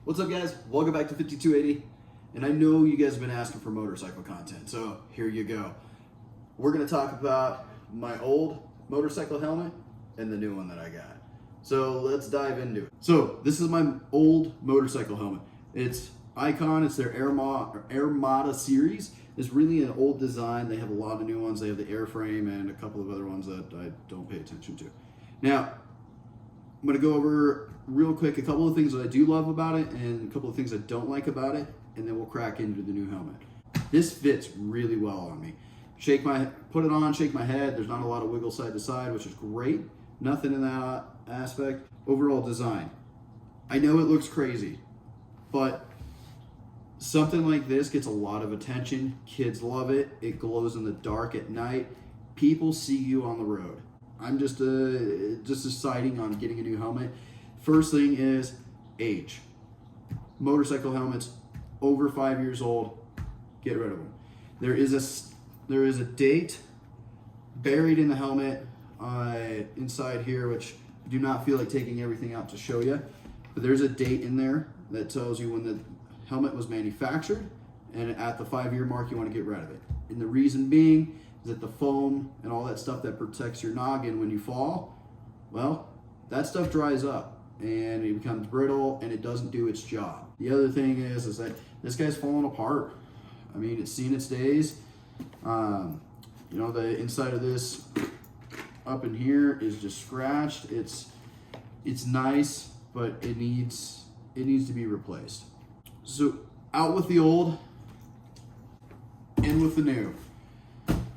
What's up, guys? Welcome back to 5280. And I know you guys have been asking for motorcycle content, so here you go. We're going to talk about my old motorcycle helmet and the new one that I got. So let's dive into it. So this is my old motorcycle helmet. It's Icon, it's their Armada series. It's really an old design. They have a lot of new ones. They have the airframe and a couple of other ones that I don't pay attention to. Now, I'm going to go over real quick a couple of things that I do love about it and a couple of things I don't like about it, and then we'll crack into the new helmet. This fits really well on me. Put it on, shake my head. There's not a lot of wiggle side to side, which is great. Nothing in that aspect. Overall design. I know it looks crazy, but something like this gets a lot of attention. Kids love it. It glows in the dark at night. People see you on the road. I'm just deciding on getting a new helmet. First thing is age. Motorcycle helmets over 5 years old, get rid of them. There is a date buried in the helmet inside here, which I do not feel like taking everything out to show you, but there's a date in there that tells you when the helmet was manufactured, and at the 5-year mark you want to get rid of it. And the reason being is that the foam and all that stuff that protects your noggin when you fall, well, that stuff dries up and it becomes brittle and it doesn't do its job. The other thing is that this guy's falling apart. I mean, it's seen its days. You know, the inside of this up in here is just scratched. It's nice, but it needs to be replaced. So out with the old, in with the new.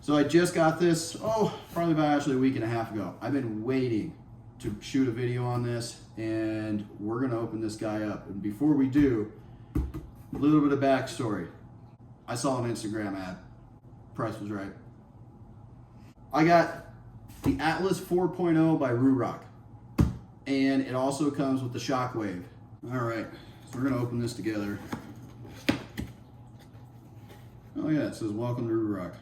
So I just got this, probably about actually a week and a half ago. I've been waiting to shoot a video on this, and we're gonna open this guy up. And before we do, a little bit of backstory. I saw an Instagram ad. Price was right. I got the Atlas 4.0 by RUROC, and it also comes with the Shockwave. All right, so we're gonna open this together. Oh yeah, it says welcome to RUROC.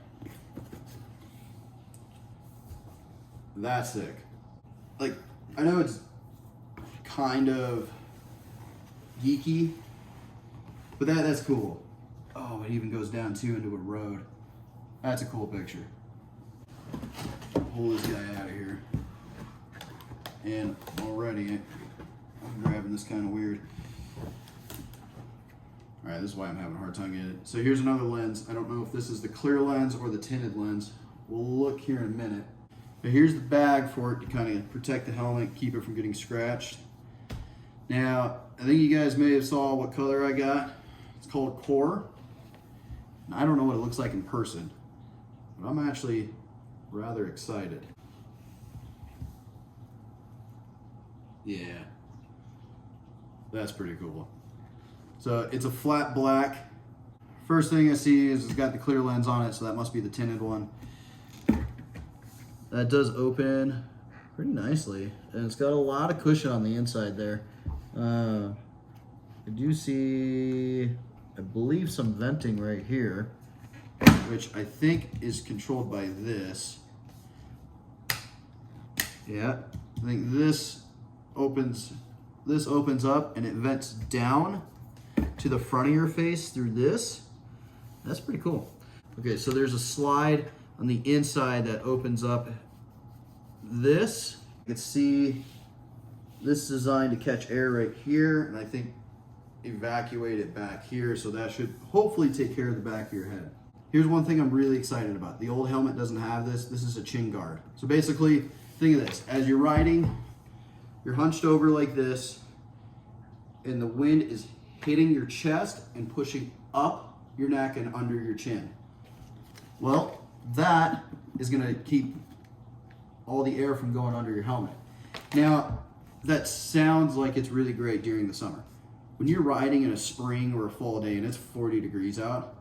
That's sick. Like, I know it's kind of geeky, but that's cool. Oh, it even goes down too into a road. That's a cool picture. Pull this guy out of here. And already, I'm grabbing this kind of weird. All right, this is why I'm having a hard time getting it. So here's another lens. I don't know if this is the clear lens or the tinted lens. We'll look here in a minute. But here's the bag for it to kind of protect the helmet, keep it from getting scratched. Now, I think you guys may have saw what color I got. It's called Core. And I don't know what it looks like in person, but I'm actually rather excited. Yeah, that's pretty cool. So it's a flat black. First thing I see is it's got the clear lens on it, so that must be the tinted one. That does open pretty nicely, and it's got a lot of cushion on the inside there. I do see, I believe, some venting right here, which I think is controlled by this. Yeah, I think this opens up and it vents down to the front of your face through this. That's pretty cool. Okay, so there's a slide on the inside that opens up this. You can see this is designed to catch air right here, and I think evacuate it back here, so that should hopefully take care of the back of your head. Here's one thing I'm really excited about. The old helmet doesn't have this. This is a chin guard. So basically, think of this. As you're riding, you're hunched over like this, and the wind is hitting your chest and pushing up your neck and under your chin. Well, that is gonna keep all the air from going under your helmet. Now, that sounds like it's really great during the summer. When you're riding in a spring or a fall day and it's 40 degrees out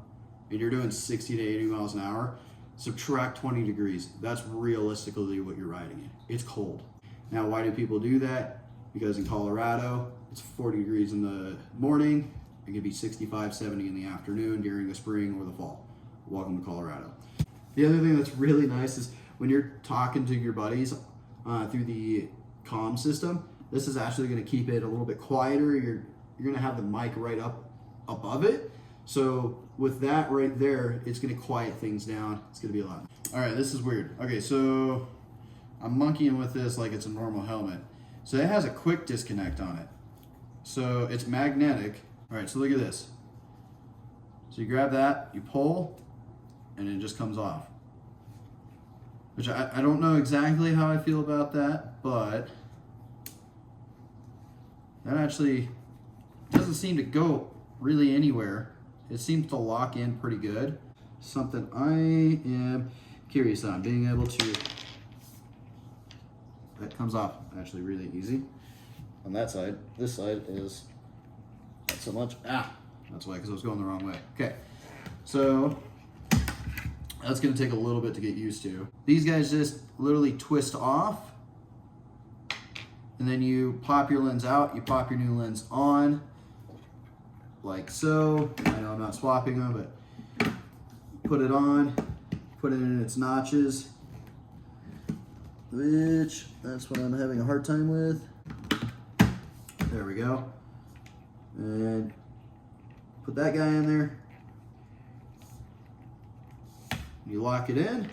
and you're doing 60 to 80 miles an hour, subtract 20 degrees. That's realistically what you're riding in. It's cold. Now, why do people do that? Because in Colorado, it's 40 degrees in the morning. It could be 65, 70 in the afternoon during the spring or the fall. Welcome to Colorado. The other thing that's really nice is when you're talking to your buddies through the comm system, this is actually going to keep it a little bit quieter. you're gonna have the mic right up above it. So with that right there, it's gonna quiet things down. It's gonna be a lot. All right, this is weird. Okay, so I'm monkeying with this like it's a normal helmet. So it has a quick disconnect on it. So it's magnetic. All right, so look at this. So you grab that, you pull, and it just comes off. Which I don't know exactly how I feel about that, but that actually doesn't seem to go really anywhere. It seems to lock in pretty good. Something I am curious on, being able to, that comes off actually really easy. On that side, this side is not so much. That's why, because I was going the wrong way. Okay, so that's gonna take a little bit to get used to. These guys just literally twist off, and then you pop your lens out, you pop your new lens on, like so. I know I'm not swapping them, but put it on, put it in its notches, which that's what I'm having a hard time with. There we go. And put that guy in there. You lock it in.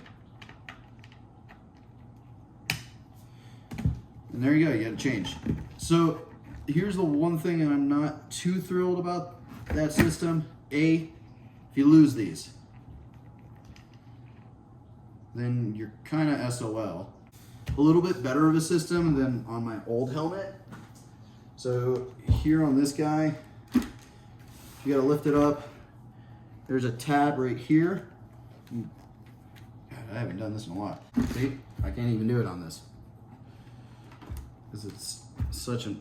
And there you go, you got it changed. So here's the one thing I'm not too thrilled about that system. If you lose these, then you're kind of SOL. A little bit better of a system than on my old helmet. So here on this guy, you gotta lift it up. There's a tab right here. God, I haven't done this in a while. See, I can't even do it on this because it's such an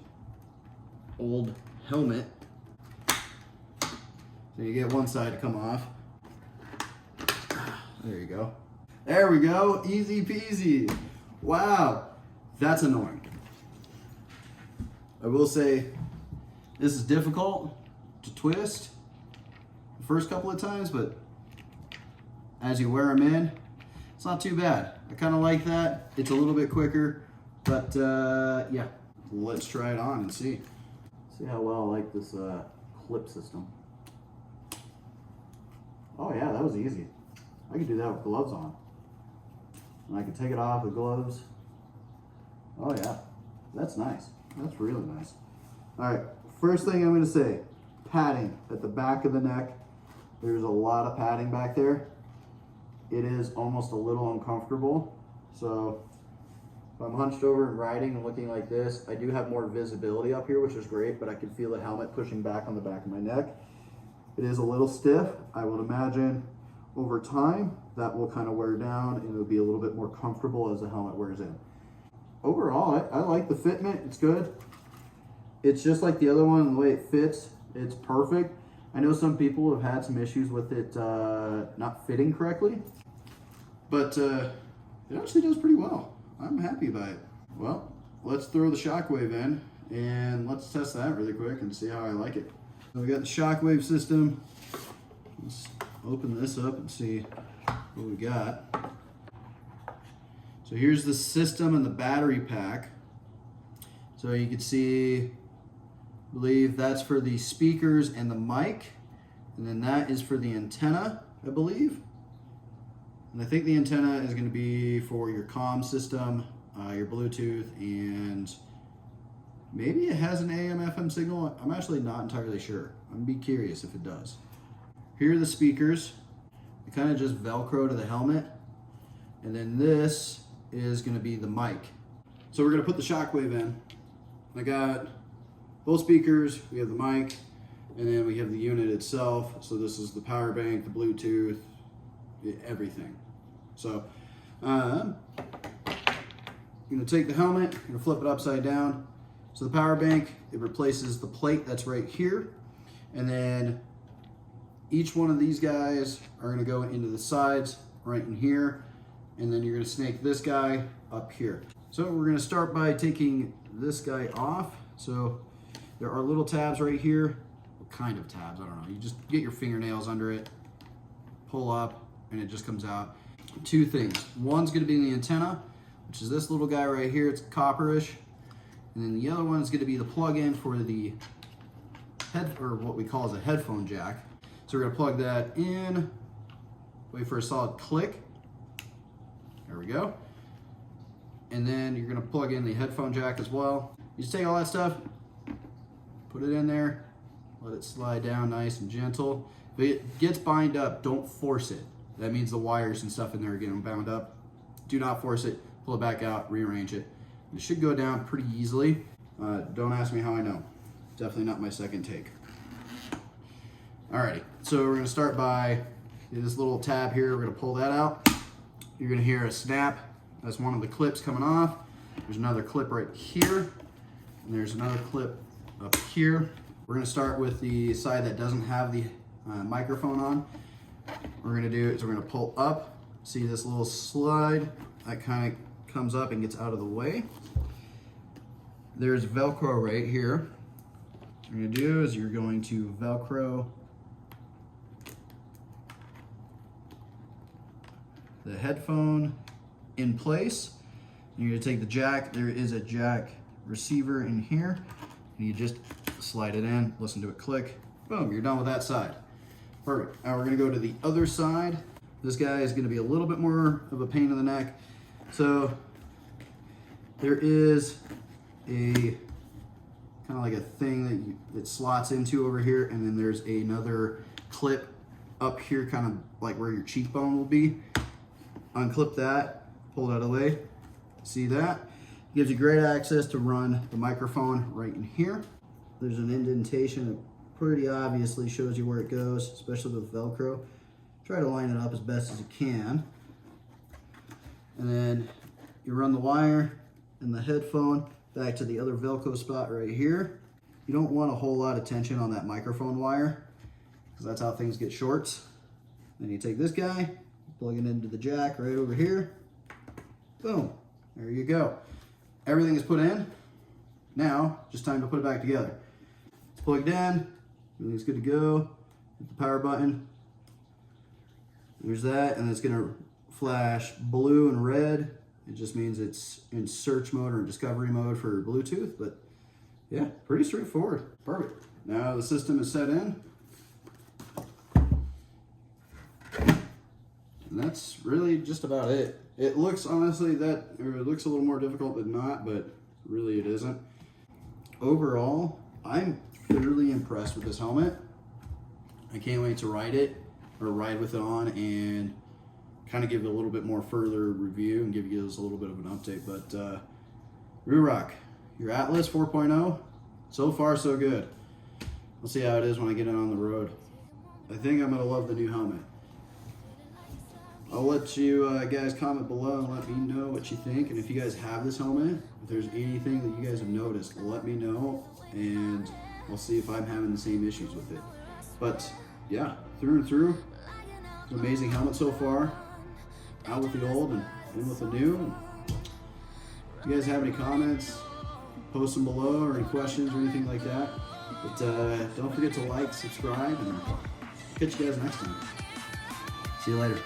old helmet. So you get one side to come off. There you go. There we go, easy peasy. Wow, that's annoying. I will say this is difficult to twist the first couple of times, but as you wear them in, it's not too bad. I kind of like that. It's a little bit quicker, but yeah, let's try it on and see. See how well I like this clip system. Oh yeah, that was easy. I could do that with gloves on. And I could take it off with gloves. Oh yeah, that's nice. That's really nice. All right, first thing I'm gonna say, padding at the back of the neck. There's a lot of padding back there. It is almost a little uncomfortable. So if I'm hunched over and riding and looking like this, I do have more visibility up here, which is great, but I can feel the helmet pushing back on the back of my neck. It is a little stiff. I would imagine over time that will kind of wear down and it'll be a little bit more comfortable as the helmet wears in. Overall, I like the fitment. It's good. It's just like the other one, the way it fits, it's perfect. I know some people have had some issues with it not fitting correctly, but it actually does pretty well. I'm happy about it. Well, let's throw the shockwave in and let's test that really quick and see how I like it. So we got the shockwave system. Let's open this up and see what we got. So here's the system and the battery pack. So you can see, I believe that's for the speakers and the mic. And then that is for the antenna, I believe. And I think the antenna is going to be for your comm system, your Bluetooth, and maybe it has an AM/FM signal. I'm actually not entirely sure. I'm gonna be curious if it does. Here are the speakers. They kind of just Velcro to the helmet. And then this is gonna be the mic. So we're gonna put the shockwave in. I got both speakers, we have the mic, and then we have the unit itself. So this is the power bank, the Bluetooth, everything. So I'm gonna take the helmet, I'm gonna flip it upside down. So the power bank, it replaces the plate that's right here. And then each one of these guys are gonna go into the sides right in here. And then you're gonna snake this guy up here. So we're gonna start by taking this guy off. So there are little tabs right here. What kind of tabs? I don't know. You just get your fingernails under it, pull up, and it just comes out. Two things. One's gonna be the antenna, which is this little guy right here. It's copperish. And then the other one is gonna be the plug-in for the what we call as a headphone jack. So we're gonna plug that in, wait for a solid click. There we go. And then you're gonna plug in the headphone jack as well. You just take all that stuff, put it in there, let it slide down nice and gentle. If it gets bound up, don't force it. That means the wires and stuff in there are getting bound up. Do not force it, pull it back out, rearrange it. It should go down pretty easily. Don't ask me how I know. Definitely not my second take. Alrighty, so we're gonna start by this little tab here. We're gonna pull that out. You're gonna hear a snap. That's one of the clips coming off. There's another clip right here, and there's another clip up here. We're gonna start with the side that doesn't have the microphone on. What we're gonna do is we're gonna pull up. See this little slide? That kind of comes up and gets out of the way. There's Velcro right here. What you're gonna do is you're going to Velcro the headphone in place. You're gonna take the jack. There is a jack receiver in here, and you just slide it in, listen to it click. Boom, you're done with that side. Perfect. Now we're gonna go to the other side. This guy is gonna be a little bit more of a pain in the neck. So there is a kind of like a thing that slots into over here, and then there's another clip up here, kind of like where your cheekbone will be. Unclip that, pull it out of the way. See that? Gives you great access to run the microphone right in here. There's an indentation that pretty obviously shows you where it goes, especially with Velcro. Try to line it up as best as you can. And then you run the wire and the headphone back to the other Velcro spot right here. You don't want a whole lot of tension on that microphone wire, because that's how things get shorts. Then you take this guy, plug it into the jack right over here. Boom, there you go. Everything is put in. Now, just time to put it back together. It's plugged in, everything's good to go. Hit the power button. There's that, and it's gonna flash blue and red. It just means it's in search mode or discovery mode for Bluetooth, but yeah, pretty straightforward. Perfect. Now the system is set in. And that's really just about it. It looks, honestly, it looks a little more difficult than not, but really it isn't. Overall, I'm thoroughly impressed with this helmet. I can't wait to ride it, or ride with it on, and kind of give it a little bit more further review and give you guys a little bit of an update. But RUROC, your Atlas 4.0, so far so good. We'll see how it is when I get it on the road. I think I'm gonna love the new helmet. I'll let you guys comment below and let me know what you think. And if you guys have this helmet, if there's anything that you guys have noticed, let me know, and I'll see if I'm having the same issues with it. But yeah, through and through, it's an amazing helmet so far. Out with the old and in with the new. If you guys have any comments, post them below, or any questions or anything like that. But don't forget to like, subscribe, and catch you guys next time. See you later.